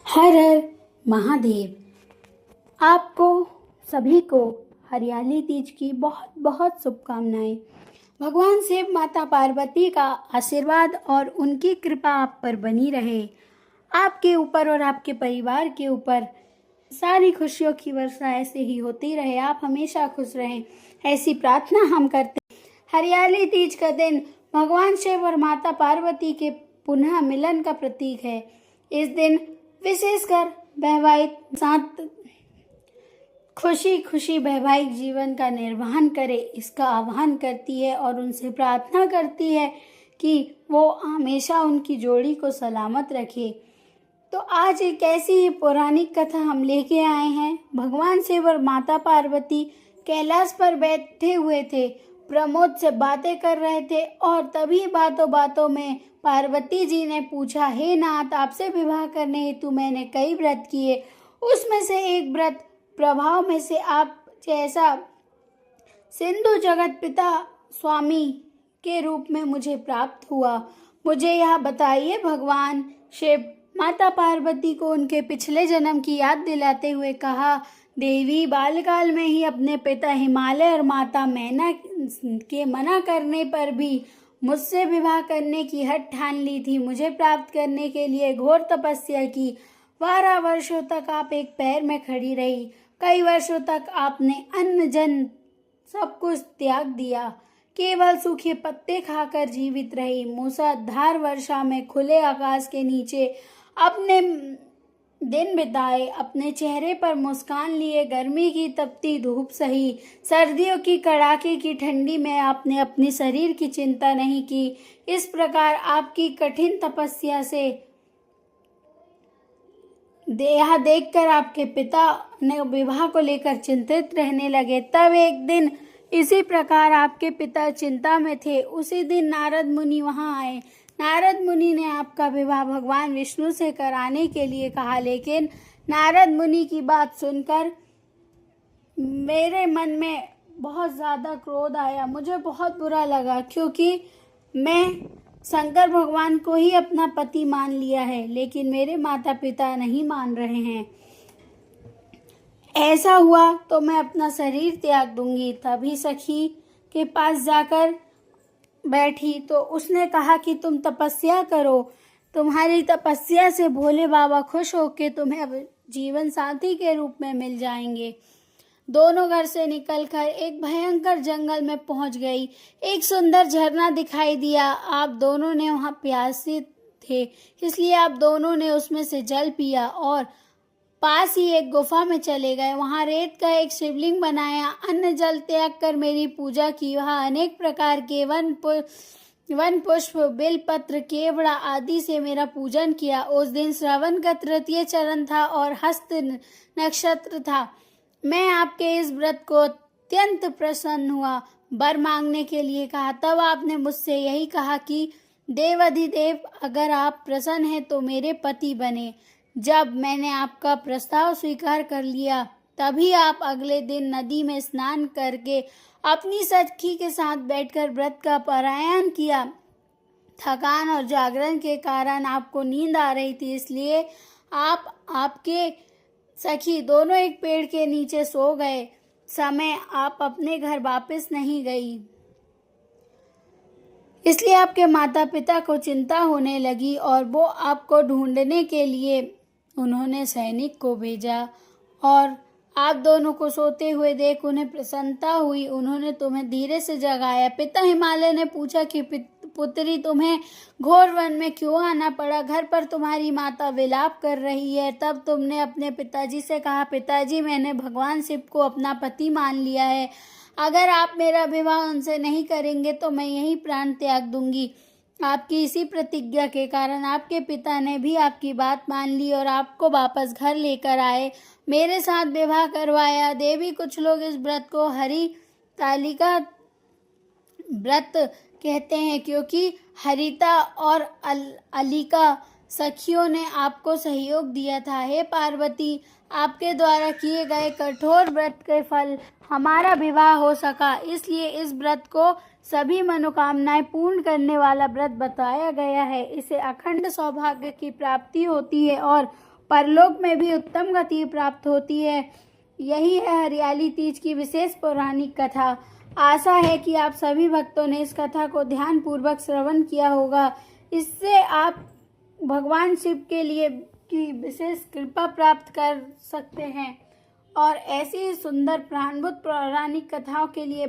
हर हर महादेव। आपको सभी को हरियाली तीज की बहुत बहुत शुभकामनाएं। भगवान शिव माता पार्वती का आशीर्वाद और उनकी कृपा आप पर बनी रहे, आपके ऊपर और आपके परिवार के ऊपर सारी खुशियों की वर्षा ऐसे ही होती रहे, आप हमेशा खुश रहें, ऐसी प्रार्थना हम करते हैं। हरियाली तीज का दिन भगवान शिव और माता पार्वती के पुनः मिलन का प्रतीक है। इस दिन विशेषकर वैवाहिक साथ खुशी खुशी वैवाहिक जीवन का निर्वहन करे, इसका आह्वान करती है और उनसे प्रार्थना करती है कि वो हमेशा उनकी जोड़ी को सलामत रखे। तो आज एक ऐसी ही पौराणिक कथा हम लेके आए हैं। भगवान शिव और माता पार्वती कैलाश पर बैठे हुए थे, प्रमोद से बातें कर रहे थे और तभी बातों बातों में पार्वती जी ने पूछा, हे नाथ, आपसे विवाह करने हेतु मैंने कई व्रत किए, उसमें से एक व्रत प्रभाव में से आप जैसा सिंधु जगत पिता स्वामी के रूप में मुझे प्राप्त हुआ। मुझे यह बताइए। भगवान शिव माता पार्वती को उनके पिछले जन्म की याद दिलाते हुए कहा, देवी, बालकाल में ही अपने पिता हिमालय और माता मैना के मना करने पर भी मुझसे विवाह करने की हठ ठान ली थी। मुझे प्राप्त करने के लिए घोर तपस्या की। 12 वर्षों तक आप एक पैर में खड़ी रही। कई वर्षों तक आपने अन्न जन सब कुछ त्याग दिया, केवल सूखे पत्ते खाकर जीवित रही। मूसलाधार वर्षा में खुले आकाश के नीचे अपने दिन बिताए, अपने चेहरे पर मुस्कान लिए, गर्मी की तपती धूप सही, सर्दियों की कड़ाके की ठंडी में आपने अपने शरीर की चिंता नहीं की। इस प्रकार आपकी कठिन तपस्या से यह देखकर आपके पिता ने विवाह को लेकर चिंतित रहने लगे। तब एक दिन इसी प्रकार आपके पिता चिंता में थे। उसी दिन नारद मुनि वहां आए। नारद मुनि ने आपका विवाह भगवान विष्णु से कराने के लिए कहा, लेकिन नारद मुनि की बात सुनकर मेरे मन में बहुत ज़्यादा क्रोध आया। मुझे बहुत बुरा लगा, क्योंकि मैं शंकर भगवान को ही अपना पति मान लिया है, लेकिन मेरे माता पिता नहीं मान रहे हैं। ऐसा हुआ तो मैं अपना शरीर त्याग दूंगी। तभी सखी के पास जाकर बैठी तो उसने कहा कि तुम तपस्या करो, तुम्हारी तपस्या से भोले बाबा खुश होकर तुम्हें अब जीवन साथी के रूप में मिल जाएंगे। दोनों घर से निकलकर एक भयंकर जंगल में पहुंच गई। एक सुंदर झरना दिखाई दिया। आप दोनों ने वहां प्यासे थे, इसलिए आप दोनों ने उसमें से जल पिया और पास ही एक गुफा में चले गए। वहां रेत का एक शिवलिंग बनाया, अन्न जल त्याग कर मेरी पूजा की। वहां अनेक प्रकार के वन पुष्प, बेलपत्र, केवड़ा आदि से मेरा पूजन किया। उस दिन श्रवण का तृतीय चरण था और हस्त नक्षत्र था। मैं आपके इस व्रत को अत्यंत प्रसन्न हुआ, वर मांगने के लिए कहा। तब आपने मुझसे यही कहा कि देवाधिदेव, अगर आप प्रसन्न हैं तो मेरे पति बने। जब मैंने आपका प्रस्ताव स्वीकार कर लिया, तभी आप अगले दिन नदी में स्नान करके अपनी सखी के साथ बैठकर व्रत का पारायण किया। थकान और जागरण के कारण आपको नींद आ रही थी, इसलिए आपके सखी दोनों एक पेड़ के नीचे सो गए। समय आप अपने घर वापस नहीं गई, इसलिए आपके माता पिता को चिंता होने लगी और वो आपको ढूंढने के लिए उन्होंने सैनिक को भेजा और आप दोनों को सोते हुए देख उन्हें प्रसन्नता हुई। उन्होंने तुम्हें धीरे से जगाया। पिता हिमालय ने पूछा कि पुत्री, तुम्हें घोर वन में क्यों आना पड़ा? घर पर तुम्हारी माता विलाप कर रही है। तब तुमने अपने पिताजी से कहा, पिताजी, मैंने भगवान शिव को अपना पति मान लिया है। अगर आप मेरा विवाह उनसे नहीं करेंगे तो मैं यही प्राण त्याग दूंगी। आपकी इसी प्रतिज्ञा के कारण आपके पिता ने भी आपकी बात मान ली और आपको वापस घर लेकर आए, मेरे साथ विवाह करवाया। देवी, कुछ लोग इस व्रत को हरितालिका व्रत कहते हैं, क्योंकि हरिता और अलिका सखियों ने आपको सहयोग दिया था। हे पार्वती, आपके द्वारा किए गए कठोर व्रत के फल हमारा विवाह हो सका, इसलिए इस व्रत को सभी मनोकामनाएं पूर्ण करने वाला व्रत बताया गया है। इसे अखंड सौभाग्य की प्राप्ति होती है और परलोक में भी उत्तम गति प्राप्त होती है। यही है हरियाली तीज की विशेष पौराणिक कथा। आशा है कि आप सभी भक्तों ने इस कथा को ध्यान पूर्वक श्रवण किया होगा। इससे आप भगवान शिव के लिए की विशेष कृपा प्राप्त कर सकते हैं और ऐसी सुंदर प्राणवुत पौराणिक कथाओं के लिए